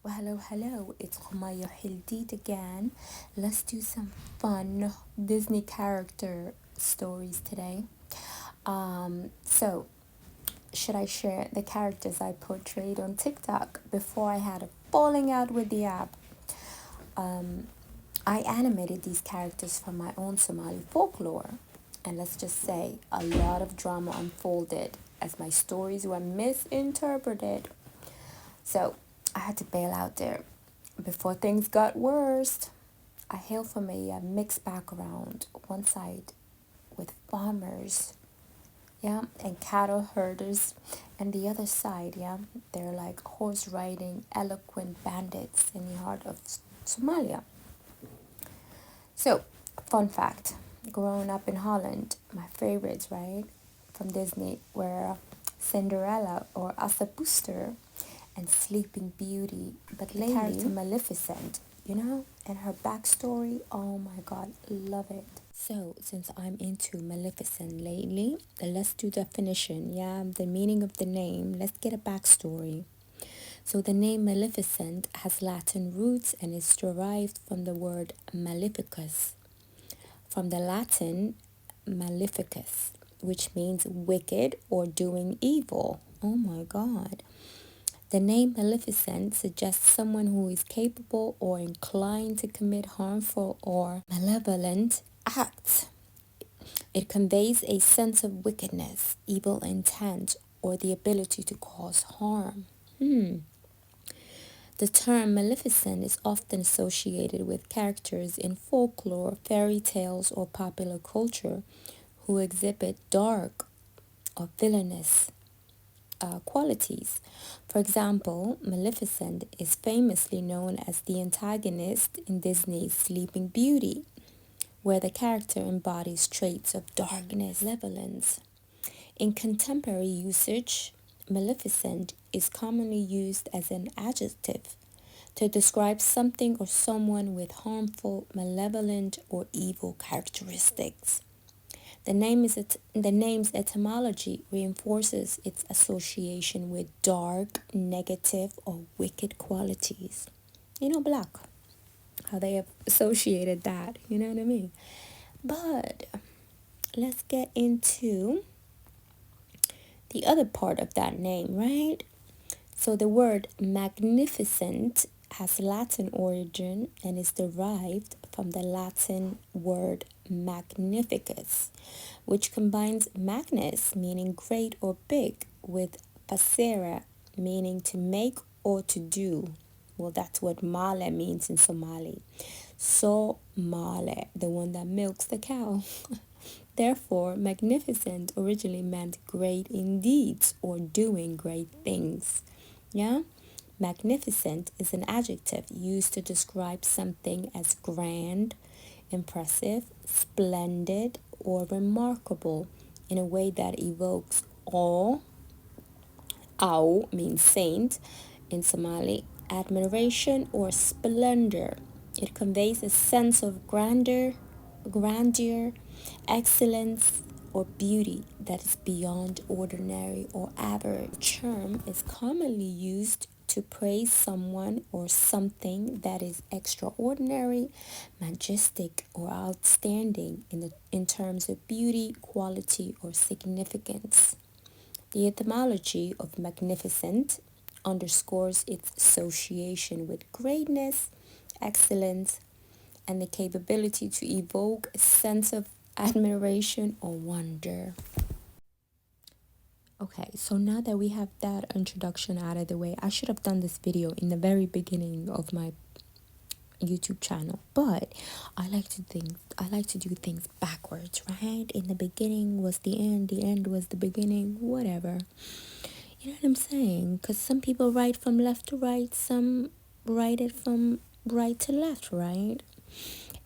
Well, hello, it's Khumaya Hildit again. Let's do some fun Disney character stories today. So, should I share the characters I portrayed on TikTok before I had a falling out with the app? I animated these characters from my own Somali folklore, and let's just say a lot of drama unfolded as my stories were misinterpreted. So, I had to bail out there before things got worse. I hail from a mixed background. One side with farmers, yeah, and cattle herders, and the other side, yeah, they're like horse riding, eloquent bandits in the heart of Somalia. So, fun fact: growing up in Holland, my favorites, right, from Disney were Cinderella or Assepoester and Sleeping Beauty, but lately, the character Maleficent, and her backstory, oh my god, love it. So, since I'm into Maleficent lately, let's do definition, yeah, the meaning of the name. Let's get a backstory. So, the name Maleficent has Latin roots and is derived from the word maleficus, from the Latin maleficus, which means wicked or doing evil. Oh my god. The name Maleficent suggests someone who is capable or inclined to commit harmful or malevolent acts. It conveys a sense of wickedness, evil intent, or the ability to cause harm. The term Maleficent is often associated with characters in folklore, fairy tales, or popular culture who exhibit dark or villainous qualities. For example, Maleficent is famously known as the antagonist in Disney's Sleeping Beauty, where the character embodies traits of darkness, malevolence. In contemporary usage, maleficent is commonly used as an adjective to describe something or someone with harmful, malevolent, or evil characteristics. The name's etymology reinforces its association with dark, negative, or wicked qualities. Black, how they have associated that, you know what I mean? But let's get into the other part of that name, right? So the word magnificent has Latin origin and is derived from the Latin word magnificus, which combines magnus, meaning great or big, with facere, meaning to make or to do. Well, that's what male means in Somali. So male, the one that milks the cow. Therefore, magnificent originally meant great in deeds or doing great things. Yeah? Magnificent is an adjective used to describe something as grand, impressive, splendid, or remarkable in a way that evokes awe. Awe means saint in Somali, admiration or splendor. It conveys a sense of grandeur, excellence, or beauty that is beyond ordinary or average. The term is commonly used to praise someone or something that is extraordinary, majestic, or outstanding in terms of beauty, quality, or significance. The etymology of magnificent underscores its association with greatness, excellence, and the capability to evoke a sense of admiration or wonder. Okay, so now that we have that introduction out of the way, I should have done this video in the very beginning of my YouTube channel, but I like to do things backwards, right? In the beginning was the end was the beginning, whatever. You know what I'm saying? Because some people write from left to right, some write it from right to left, right?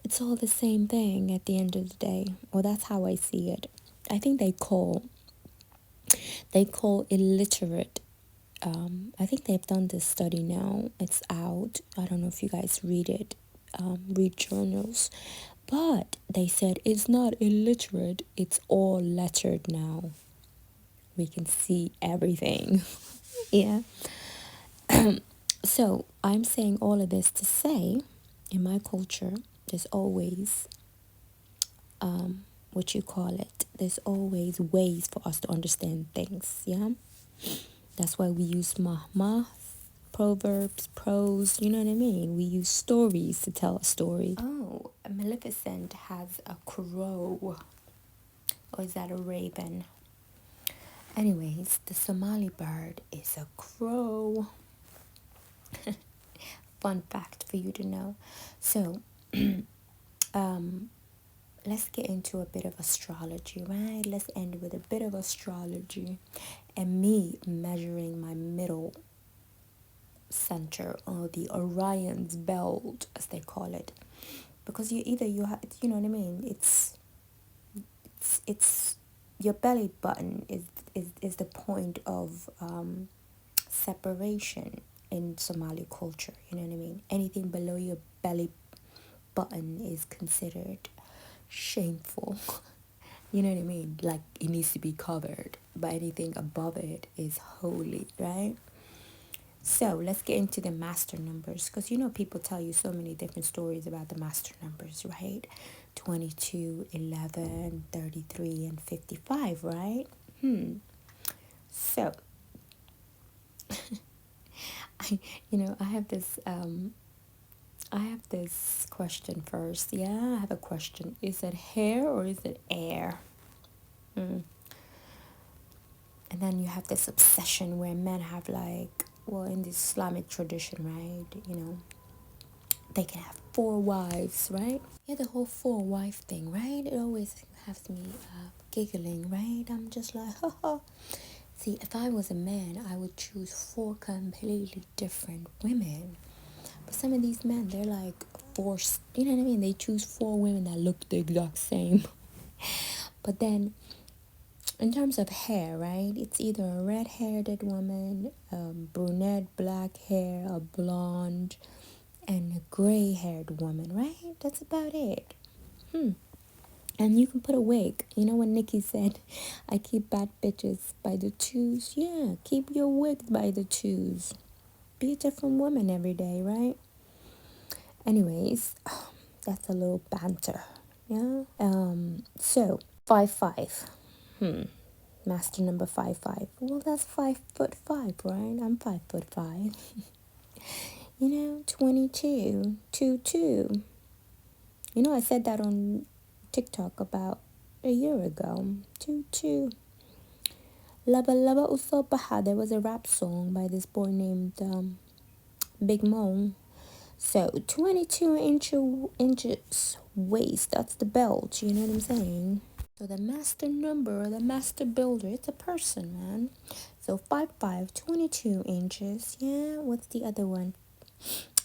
It's all the same thing at the end of the day. Or that's how I see it. I think they call illiterate. I think they've done this study now. It's out. I don't know if you guys read it, read journals. But they said it's not illiterate, it's all lettered now. We can see everything. Yeah. So I'm saying all of this to say, in my culture, there's always what you call it. There's always ways for us to understand things. Yeah, that's why we use mahmah, proverbs, prose. You know what I mean? We use stories to tell a story. Oh, Maleficent has a crow, or is that a raven? Anyways, the Somali bird is a crow. Fun fact for you to know. So, let's get into a bit of astrology, right? Let's end with a bit of astrology and me measuring my middle center, or the Orion's belt, as they call it. Because you have, you know what I mean? It's your belly button is the point of separation in Somali culture. You know what I mean? Anything below your belly button is considered shameful. You know what I mean? Like it needs to be covered, but anything above it is holy, right? So let's get into the master numbers, because you know people tell you so many different stories about the master numbers, right? 22, 11, 33, and 55, right? So, I, I have this question first. Yeah, I have a question. Is it hair or is it air? And then you have this obsession where men have, like, well, in the Islamic tradition, right? They can have four wives, right? Yeah, the whole four wife thing, right? It always has me giggling, right? I'm just like, ha ha. See, if I was a man, I would choose four completely different women. But some of these men, they're like forced, you know what I mean? They choose four women that look the exact same. But then, in terms of hair, right? It's either a red-haired woman, brunette, black hair, a blonde, and a gray-haired woman, right? That's about it. And you can put a wig. You know when Nikki said, I keep bad bitches by the twos? Yeah, keep your wigs by the twos. Be a different woman every day, right? Anyways, that's a little banter. Yeah. So 5'5". Master number 5'5". Well, that's 5'5", right? I'm 5'5". 22, 2'2". I said that on TikTok about a year ago. 2'2". Laba Laba Usopaha. There was a rap song by this boy named Big Mo. So 22 inches waist. That's the belt. You know what I'm saying? So the master number, or the master builder, it's a person, man. So 5'5", 22 inches. Yeah, what's the other one?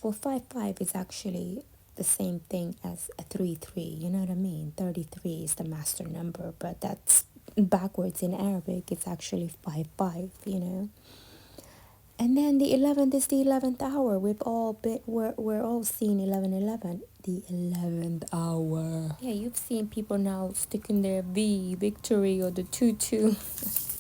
Well, 5'5" is actually the same thing as a 3'3". You know what I mean? 33 is the master number, but that's backwards in Arabic. It's actually 5'5". And then the 11th is the 11th hour. We're all seeing 11:11. The 11th hour. Yeah, you've seen people now sticking their V, victory, or the 2-2.